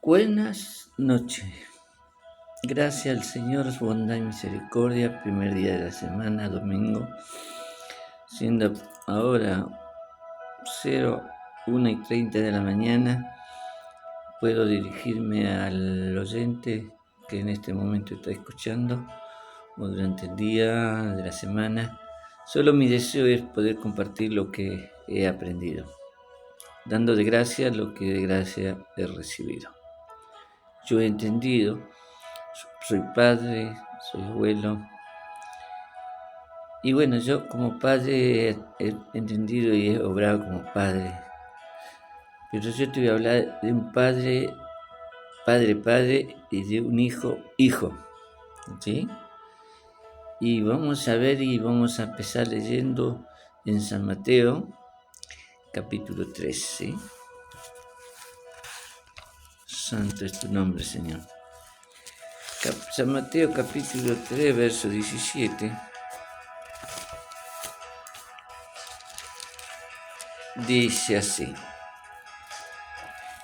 Buenas noches. Gracias al Señor, su bondad y misericordia, primer día de la semana, domingo, siendo ahora 1:30 de la mañana, puedo dirigirme al oyente que en este momento está escuchando, o durante el día de la semana. Solo mi deseo es poder compartir lo que he aprendido, dando de gracia lo que de gracia he recibido. Yo he entendido, soy padre, soy abuelo, y bueno, yo como padre he entendido y he obrado como padre, pero yo te voy a hablar de un padre, y de un hijo, ¿sí? Y vamos a ver y vamos a empezar leyendo en San Mateo, capítulo 3, ¿sí? Santo es tu nombre, Señor. San Mateo, capítulo 3, verso 17. Dice así: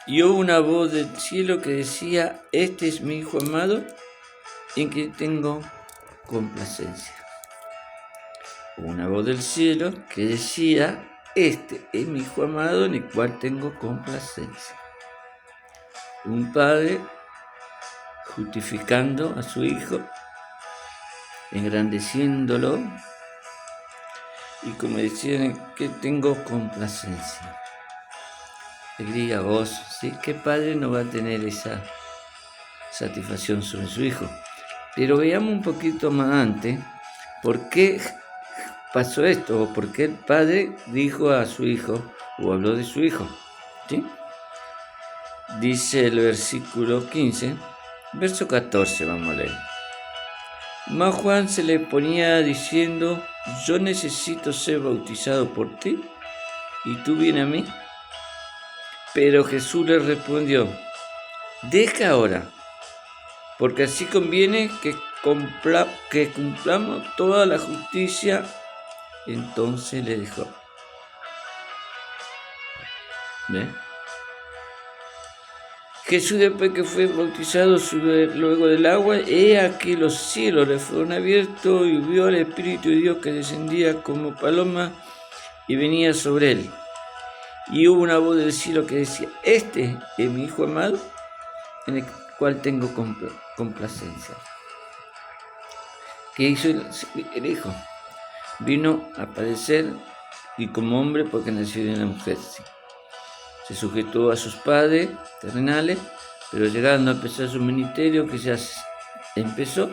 y hubo una voz del cielo que decía: este es mi hijo amado, en quien tengo complacencia. Hubo una voz del cielo que decía: este es mi hijo amado, en el cual tengo complacencia. Un padre justificando a su hijo, engrandeciéndolo, y como decían, que tengo complacencia, alegría, gozo, ¿sí? ¿Qué padre no va a tener esa satisfacción sobre su hijo? Pero veamos un poquito más antes, ¿por qué pasó esto? ¿O por qué el padre dijo a su hijo, o habló de su hijo? ¿Sí? Dice el versículo 15, verso 14, vamos a leer. Mas Juan se le ponía diciendo: yo necesito ser bautizado por ti, y tú vienes a mí. Pero Jesús le respondió: deja ahora, porque así conviene que cumplamos toda la justicia. Entonces le dejó. ¿Ve? Jesús, después que fue bautizado, sube luego del agua. He aquí los cielos le fueron abiertos, y vio al Espíritu de Dios que descendía como paloma y venía sobre él. Y hubo una voz del cielo que decía: este es mi Hijo amado, en el cual tengo complacencia. ¿Qué hizo el Hijo? Vino a padecer, y como hombre, porque nació de una mujer. ¿Sí? Se sujetó a sus padres terrenales, pero llegando a empezar su ministerio, que ya empezó,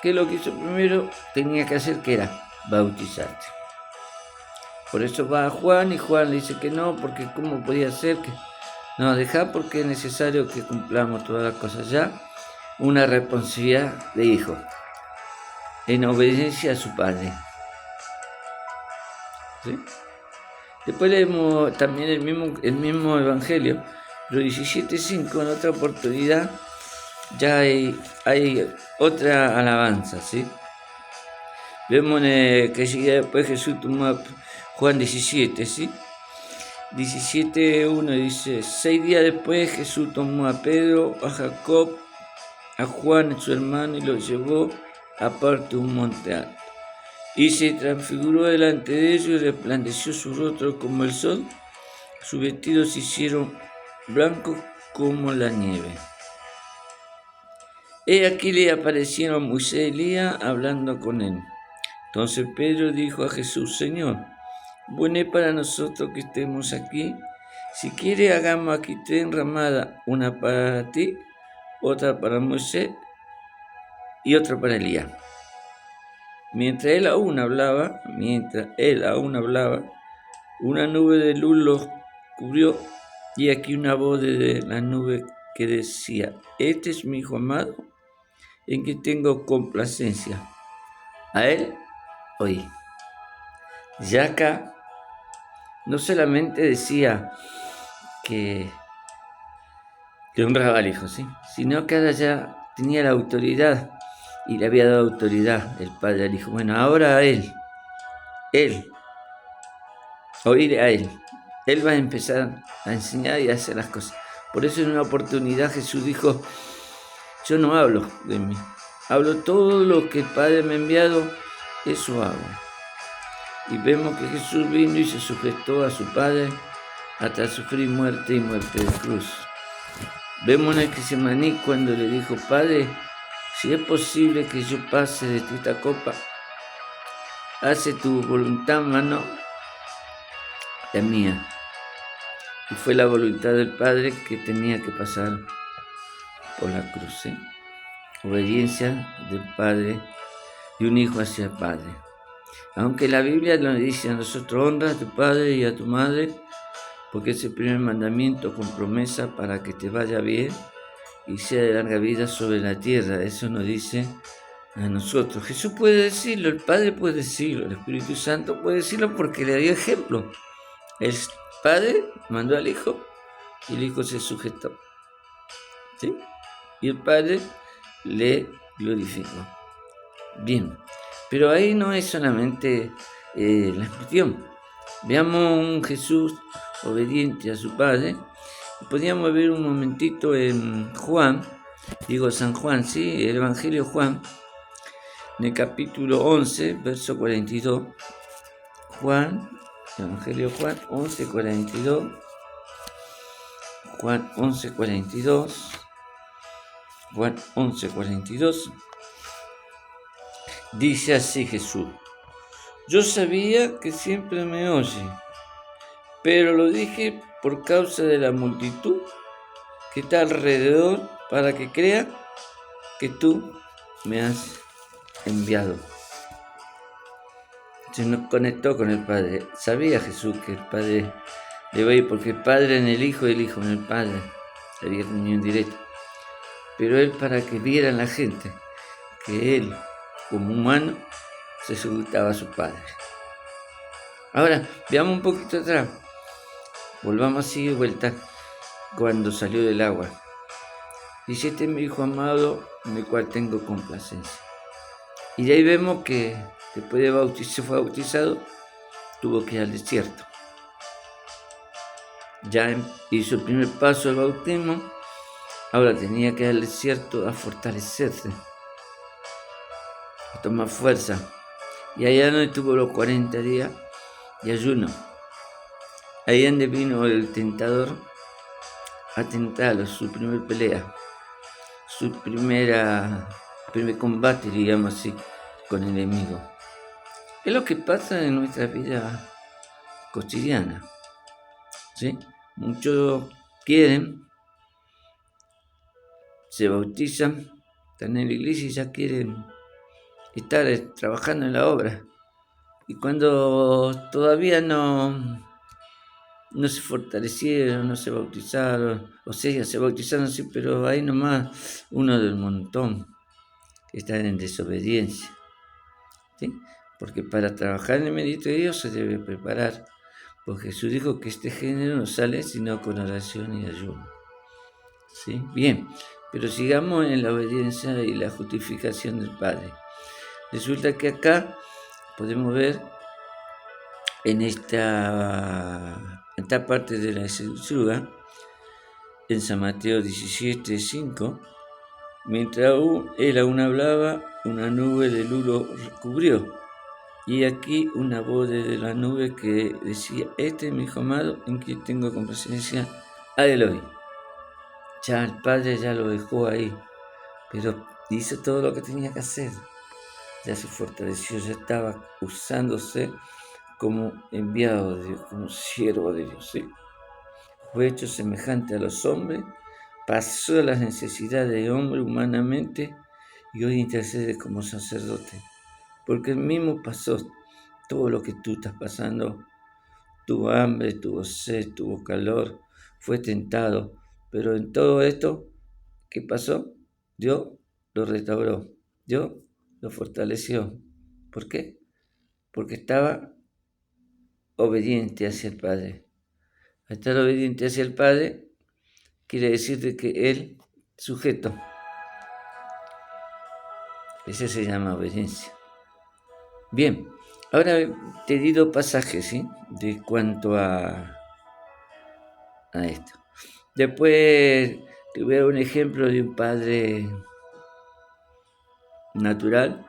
¿qué es lo que hizo primero? Tenía que hacer, que era bautizarse. Por eso va a Juan, y Juan le dice que no, porque ¿cómo podía ser que no deja? Porque es necesario que cumplamos todas las cosas ya. Una responsabilidad de hijo, en obediencia a su padre. ¿Sí? Después leemos también el mismo Evangelio, pero 17:5, en otra oportunidad, ya hay otra alabanza, ¿sí? Vemos que sigue después Jesús tomó a Juan 17, ¿sí? 17:1 dice: 6 días después Jesús tomó a Pedro, a Jacob, a Juan, su hermano, y los llevó aparte a un monte alto. Y se transfiguró delante de ellos, y resplandeció su rostro como el sol. Sus vestidos se hicieron blancos como la nieve. He aquí le aparecieron Moisés y Elías hablando con él. Entonces Pedro dijo a Jesús: Señor, bueno es para nosotros que estemos aquí. Si quiere, hagamos aquí 3 enramadas, una para ti, otra para Moisés y otra para Elías. Mientras él aún hablaba, una nube de luz los cubrió, y aquí una voz de la nube que decía: este es mi Hijo amado, en quien tengo complacencia. A él oí. Ya acá no solamente decía que honraba al Hijo, ¿sí? Sino que ahora ya tenía la autoridad, y le había dado autoridad el Padre al Hijo. Bueno, ahora a él, oír a él va a empezar a enseñar y a hacer las cosas. Por eso en una oportunidad Jesús dijo, yo no hablo de mí, hablo todo lo que el Padre me ha enviado, eso hago. Y vemos que Jesús vino y se sujetó a su Padre hasta sufrir muerte y muerte de cruz. Vemos en el Getsemaní cuando le dijo, Padre, si es posible que yo pase de ti esta copa, hace tu voluntad, mano, la mía. Y fue la voluntad del Padre que tenía que pasar por la cruz. Obediencia del Padre, de un hijo hacia el Padre. Aunque la Biblia nos dice a nosotros, honra a tu Padre y a tu Madre, porque es el primer mandamiento con promesa para que te vaya bien y sea de larga vida sobre la tierra. Eso nos dice a nosotros. Jesús puede decirlo, el Padre puede decirlo, el Espíritu Santo puede decirlo porque le dio ejemplo. El Padre mandó al Hijo y el Hijo se sujetó. ¿Sí? Y el Padre le glorificó. Bien, pero ahí no es solamente la expresión. Veamos un Jesús obediente a su Padre. Podríamos ver un momentito en Juan, San Juan, ¿sí? El Evangelio de Juan, en el capítulo 11, verso 42. Juan, Evangelio de Juan, 11, 42. Juan 11, 42. Juan 11, 42. Dice así Jesús, yo sabía que siempre me oye, pero lo dije por causa de la multitud que está alrededor para que crea que tú me has enviado. Se nos conectó con el Padre. Sabía Jesús que el Padre le va a ir porque el Padre en el Hijo y el Hijo en el Padre. Había comunión directa. Pero él para que viera la gente que él, como humano, se sujetaba a su Padre. Ahora, veamos un poquito atrás. Volvamos así de vuelta cuando salió del agua. Dice, este es mi Hijo amado, en el cual tengo complacencia. Y de ahí vemos que después de se fue bautizado, tuvo que ir al desierto. Ya hizo el primer paso del bautismo, ahora tenía que ir al desierto a fortalecerse, a tomar fuerza. Y allá no estuvo los 40 días de ayuno. Ahí donde vino el tentador a tentarlo, su primer pelea, su primer combate, digamos así, con el enemigo. Es lo que pasa en nuestra vida cotidiana, ¿sí? Muchos quieren, se bautizan, están en la iglesia y ya quieren estar trabajando en la obra. Y cuando todavía no se fortalecieron, no se bautizaron, o sea, se bautizaron sí, pero ahí nomás uno del montón que están en desobediencia, ¿sí? Porque para trabajar en el ministerio de Dios se debe preparar, porque Jesús dijo que este género no sale sino con oración y ayuno, ¿sí? Bien, pero sigamos en la obediencia y la justificación del Padre. Resulta que acá podemos ver en esta parte de la Escritura, en San Mateo 17, 5, mientras él aún hablaba, una nube de luz lo cubrió. Y aquí una voz desde la nube que decía, este es mi Hijo amado en quien tengo complacencia, a Elohim. Ya el Padre ya lo dejó ahí, pero hizo todo lo que tenía que hacer. Ya se fortaleció, ya estaba usándose como enviado de Dios, como siervo de Dios, ¿sí? Fue hecho semejante a los hombres, pasó las necesidades de hombre humanamente y hoy intercede como sacerdote, porque él mismo pasó todo lo que tú estás pasando, tuvo hambre, tuvo sed, tuvo calor, fue tentado, pero en todo esto, ¿qué pasó? Dios lo restauró, Dios lo fortaleció. ¿Por qué? Porque estaba obediente hacia el Padre. Al estar obediente hacia el Padre, quiere decir de que él, sujeto, ese se llama obediencia. Bien, ahora te di dos pasajes, ¿sí? De cuanto a esto. Después te voy a dar un ejemplo de un padre natural,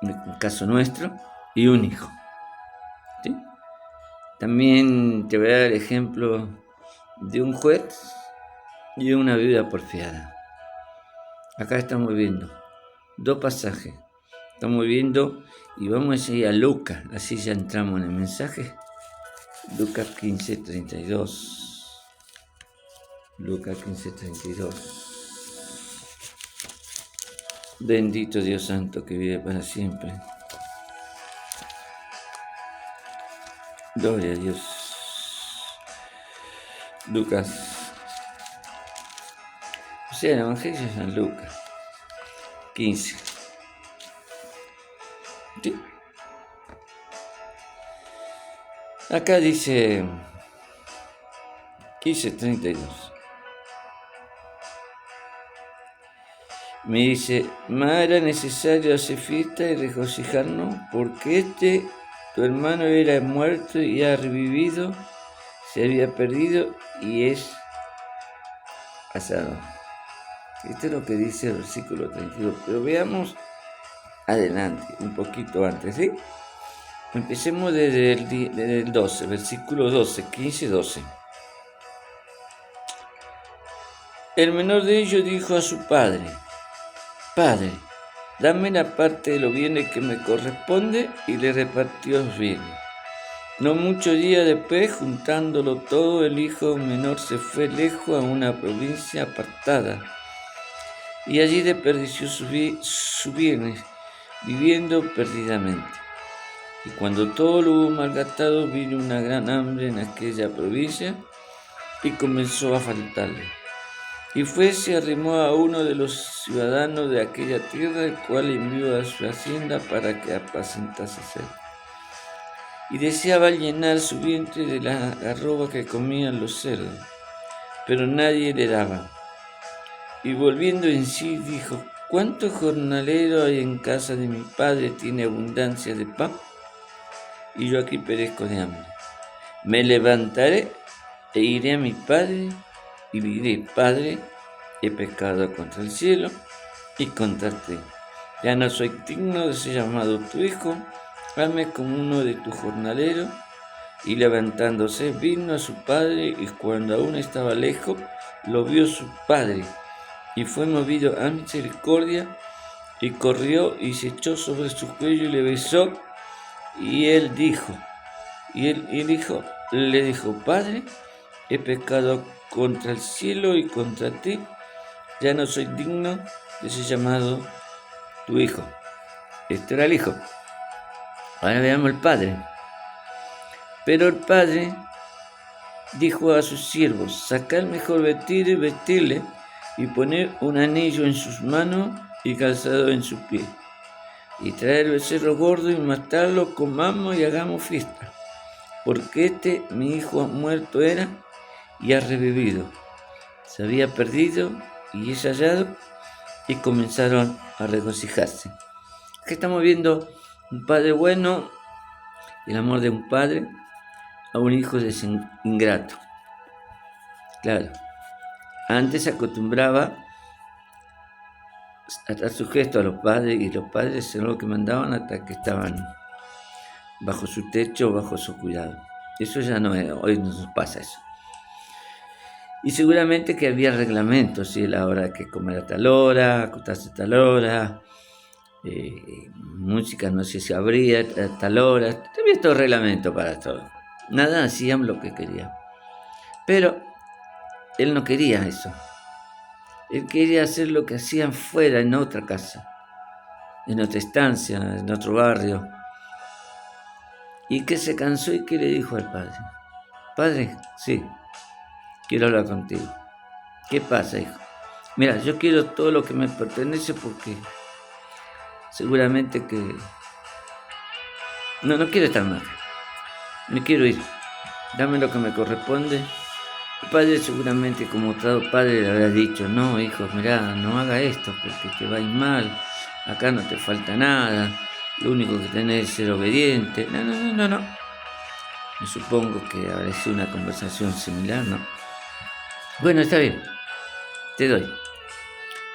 en el caso nuestro, y un hijo. ¿Sí? También te voy a dar el ejemplo de un juez y de una viuda porfiada. Acá estamos viendo dos pasajes. Estamos viendo y vamos a ir a Lucas, así ya entramos en el mensaje. Lucas 15:32. Lucas 15:32. Bendito Dios Santo que vive para siempre. Gloria a Dios. Lucas. O sea, el Evangelio de San Lucas 15. ¿Sí? Acá dice 15:32. Me dice, mas era necesario hacer fiesta y regocijarnos, porque tu hermano era muerto y ha revivido, se había perdido y es hallado. Esto es lo que dice el versículo 32. Pero veamos adelante, un poquito antes, ¿sí? Empecemos desde el 12, versículo 12, 15-12. El menor de ellos dijo a su padre, Padre, dame la parte de los bienes que me corresponde, y le repartió los bienes. No muchos días después, juntándolo todo, el hijo menor se fue lejos a una provincia apartada, y allí desperdició sus bienes, viviendo perdidamente. Y cuando todo lo hubo malgastado, vino una gran hambre en aquella provincia, y comenzó a faltarle. Y se arrimó a uno de los ciudadanos de aquella tierra, el cual envió a su hacienda para que apacentase cerdo. Y deseaba llenar su vientre de la arroba que comían los cerdos, pero nadie le daba. Y volviendo en sí, dijo, ¿cuántos jornaleros hay en casa de mi padre? Tiene abundancia de pan, y yo aquí perezco de hambre. Me levantaré e iré a mi padre, y diré, Padre, he pecado contra el cielo y contra ti. Ya no soy digno de ser llamado tu hijo. Hazme como uno de tus jornaleros. Y levantándose vino a su padre, y cuando aún estaba lejos, lo vio su padre, y fue movido a misericordia, y corrió y se echó sobre su cuello y le besó. Y él dijo, le dijo, Padre, he pecado contra el cielo y contra ti. Ya no soy digno de ser llamado tu hijo. Este era el hijo. Ahora veamos el padre. Pero el padre dijo a sus siervos, sacad el mejor vestido y vestirle, y poner un anillo en sus manos y calzado en sus pies. Y traer el becerro gordo y matarlo, comamos y hagamos fiesta. Porque mi hijo muerto era y ha revivido. Se había perdido y es hallado, y comenzaron a regocijarse. Aquí estamos viendo un padre bueno, el amor de un padre a un hijo ingrato. Claro, antes se acostumbraba a estar sujeto a los padres, y los padres eran los que mandaban hasta que estaban bajo su techo, bajo su cuidado. Eso ya no es, hoy no nos pasa eso. Y seguramente que había reglamentos, ¿sí? La hora que comer a tal hora, acostarse a tal hora, música no sé si habría a tal hora, había todo reglamento para todo. Nada, hacían lo que querían. Pero él no quería eso. Él quería hacer lo que hacían fuera, en otra casa, en otra estancia, en otro barrio. Y que se cansó y que le dijo al padre, Padre, sí, quiero hablar contigo. ¿Qué pasa, hijo? Mira, yo quiero todo lo que me pertenece porque seguramente que no quiero estar más. Me quiero ir. Dame lo que me corresponde. El padre seguramente, como todo padre, le habrá dicho, no, hijo, mirá, no haga esto porque te va a ir mal. Acá no te falta nada. Lo único que tenés es ser obediente. No. Me supongo que habrá sido una conversación similar, ¿no? Bueno, está bien, te doy.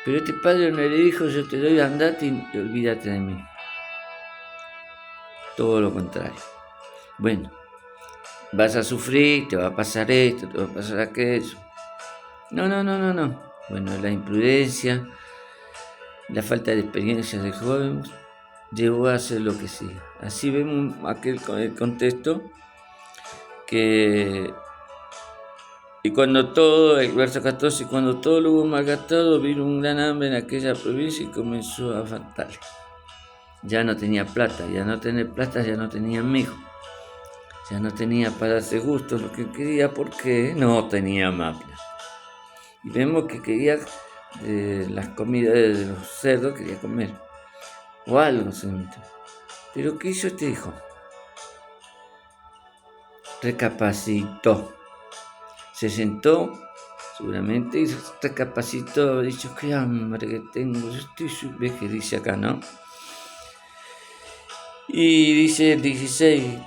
Pero este padre no le dijo, yo te doy, andate y olvídate de mí. Todo lo contrario. Bueno, vas a sufrir, te va a pasar esto, te va a pasar aquello. No. Bueno, la imprudencia, la falta de experiencia del joven llevó a hacer lo que sigue. Así vemos el contexto que... Y cuando todo, el verso 14, cuando todo lo hubo malgastado, vino un gran hambre en aquella provincia y comenzó a faltarle. Ya no tenía plata, ya no tener plata, ya no tenía amigos. Ya no tenía para darse gusto lo que quería porque no tenía más plata. Y vemos que quería las comidas de los cerdos, quería comer. O algo, seguramente. Pero ¿qué hizo este hijo? Recapacitó. Se sentó, seguramente, y recapacitó. Dicho, qué hambre que tengo. Yo estoy ves que dice acá, ¿no? Y dice el 16,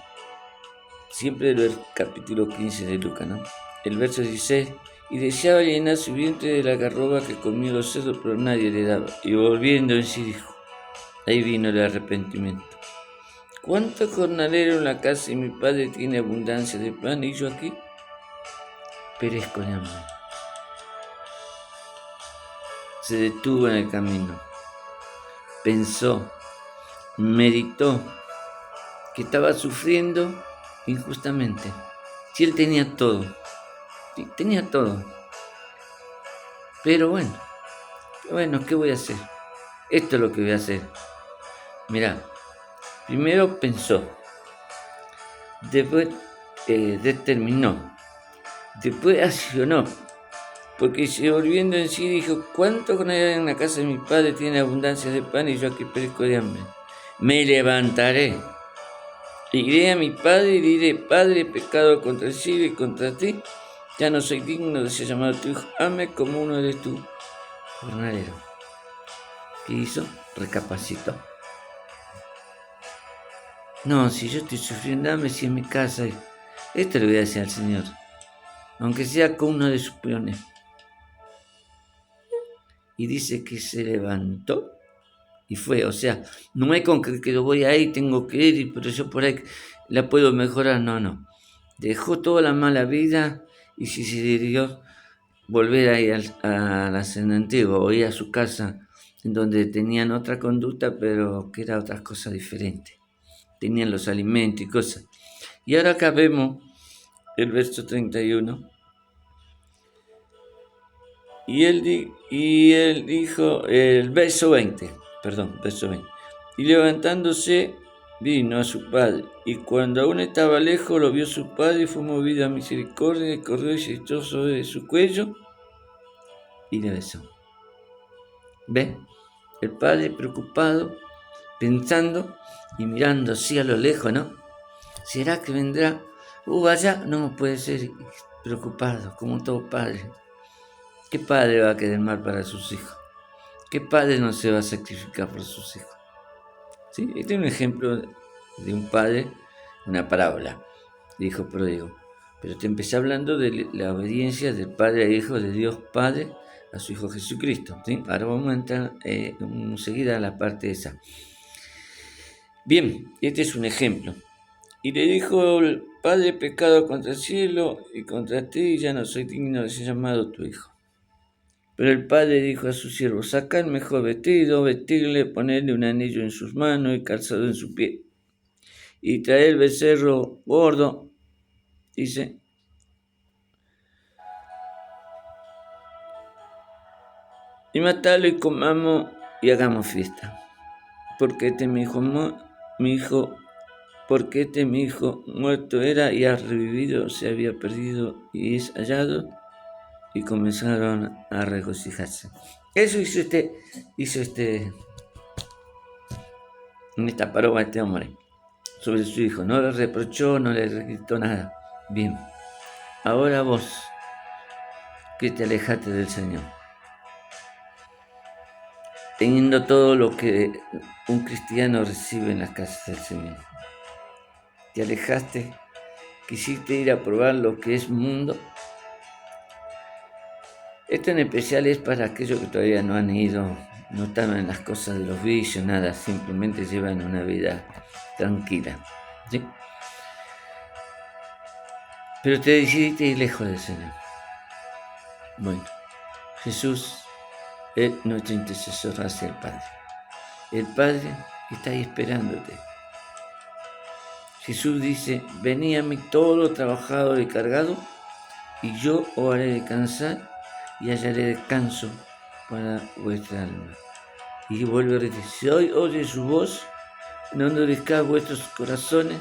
siempre el capítulo 15 de Lucas, ¿no? El verso 16, y deseaba llenar su vientre de la garroba que comía los cerdos, pero nadie le daba. Y volviendo en sí dijo, ahí vino el arrepentimiento. ¿Cuántos jornaleros en la casa de mi padre tiene abundancia de pan y yo aquí perezco de hambre? Se detuvo en el camino, pensó, meditó que estaba sufriendo injustamente. Si él tenía todo, pero bueno, ¿qué voy a hacer? Esto es lo que voy a hacer. Mirá, primero pensó, después determinó, después accionó, porque se volviendo en sí dijo, ¿cuánto con en la casa de mi padre tiene abundancia de pan y yo aquí perezco de hambre? Me levantaré, iré a mi padre y diré, Padre, he pecado contra el cielo y contra ti, ya no soy digno de ser llamado tu hijo, hazme como uno de tus jornaleros. ¿Qué hizo? Recapacitó. No, si yo estoy sufriendo, dame si en mi casa. Esto le voy a decir al Señor, aunque sea con uno de sus peones. Y dice que se levantó y fue. O sea, no es con que yo voy ahí, tengo que ir, pero yo por ahí la puedo mejorar. No. Dejó toda la mala vida y si se dirigió volver ahí a la senda antigua o ir a su casa, en donde tenían otra conducta, pero que era otras cosas diferentes. Tenían los alimentos y cosas. Y ahora acá vemos el verso 31. Y él dijo, el verso 20. Y levantándose, vino a su padre. Y cuando aún estaba lejos, lo vio su padre y fue movido a misericordia y corrió y se echó sobre su cuello y le besó. ¿Ve? El padre preocupado, pensando y mirando así a lo lejos, ¿no? ¿Será que vendrá? Allá no puede ser, preocupado, como todo padre. ¿Qué padre va a querer mal para sus hijos? ¿Qué padre no se va a sacrificar por sus hijos? ¿Sí? Este es un ejemplo de un padre, una parábola, de hijo pródigo. Pero te empecé hablando de la obediencia del Padre a Hijo, de Dios Padre a su Hijo Jesucristo. ¿Sí? Ahora vamos a entrar enseguida a la parte esa. Bien, este es un ejemplo. Y le dijo el Padre, pecado contra el cielo y contra ti, ya no soy digno de ser llamado tu hijo. Pero el padre dijo a su siervo, saca el mejor vestido, vestirle, ponerle un anillo en sus manos y calzado en su pie. Y trae el becerro gordo, dice, y matalo y comamos y hagamos fiesta. Porque este mi hijo muerto era y ha revivido, se había perdido y es hallado. Y comenzaron a regocijarse. Eso hizo en esta parábola este hombre sobre su hijo. No le reprochó, no le gritó nada. Bien, ahora vos, que te alejaste del Señor, teniendo todo lo que un cristiano recibe en las casas del Señor. Te alejaste, quisiste ir a probar lo que es mundo. Esto en especial es para aquellos que todavía no han ido, no están en las cosas de los vicios, nada, simplemente llevan una vida tranquila, ¿sí? Pero te decidiste ir lejos del Señor. Bueno, Jesús es nuestro intercesor hacia el Padre. El Padre está ahí esperándote. Jesús dice, venid a mí todo trabajado y cargado, y yo os haré descansar y hallaré descanso para vuestra alma. Y vuelve a decir, si hoy oye su voz, no endurezcáis vuestros corazones,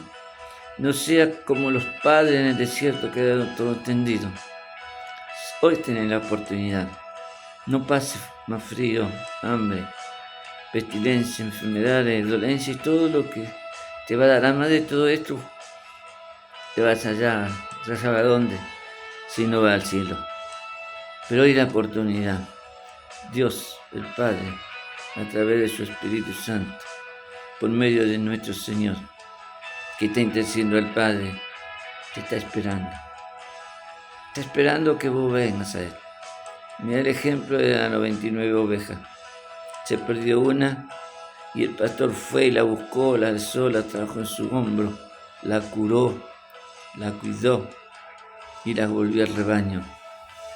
no sea como los padres en el desierto quedaron todos tendidos. Hoy tenés la oportunidad. No pase más frío, hambre, pestilencia, enfermedades, dolencia y todo lo que te va a dar. Además de todo esto, te vas allá, ya sabes a dónde, si no vas al cielo. Pero hoy la oportunidad. Dios, el Padre, a través de su Espíritu Santo, por medio de nuestro Señor, que está intercediendo al Padre, te está esperando. Está esperando que vos vengas a Él. Mira el ejemplo de las 99 ovejas. Se perdió una y el pastor fue y la buscó, la alzó, la trajo en su hombro, la curó, la cuidó y la volvió al rebaño.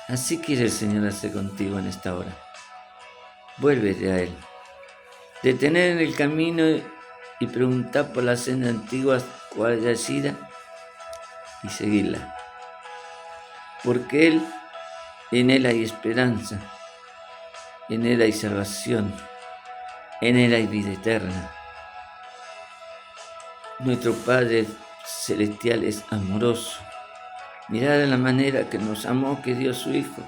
Así quiere el Señor hacer contigo en esta hora. Vuélvete a Él. Detener en el camino y preguntar por la senda antigua cuál haya sido y seguirla. Porque en Él hay esperanza, en Él hay salvación, en Él hay vida eterna. Nuestro Padre Celestial es amoroso. Mirad la manera que nos amó, que dio su Hijo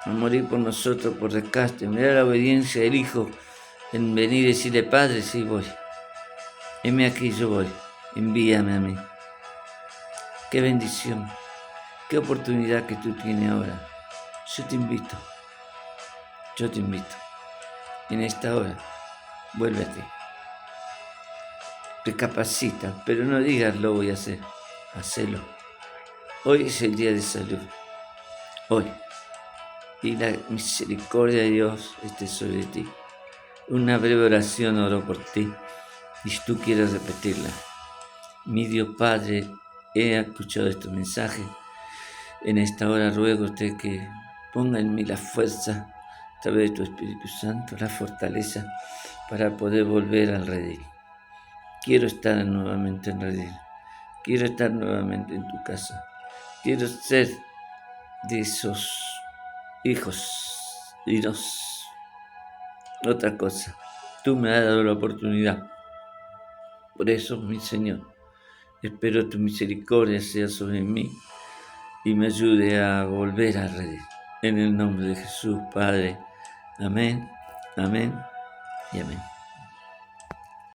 a morir por nosotros, por rescate. Mirad la obediencia del Hijo en venir y decirle, Padre, sí voy. Heme aquí, yo voy. Envíame a mí. Qué bendición, qué oportunidad que tú tienes ahora. Yo te invito. En esta hora, vuélvete. Recapacita, pero no digas lo voy a hacer. Hacelo. Hoy es el día de salud. Hoy. Y la misericordia de Dios esté sobre ti. Una breve oración oro por ti. Y si tú quieres repetirla. Mi Dios Padre, he escuchado este mensaje. En esta hora ruego usted que ponga en mí la fuerza a través de tu Espíritu Santo, la fortaleza para poder volver al redil. Quiero estar nuevamente en redil. Quiero estar nuevamente en tu casa. Quiero ser de esos hijos y otra cosa. Tú me has dado la oportunidad. Por eso, mi Señor, espero tu misericordia sea sobre mí y me ayude a volver a redil. En el nombre de Jesús, Padre. Amén, amén y amén.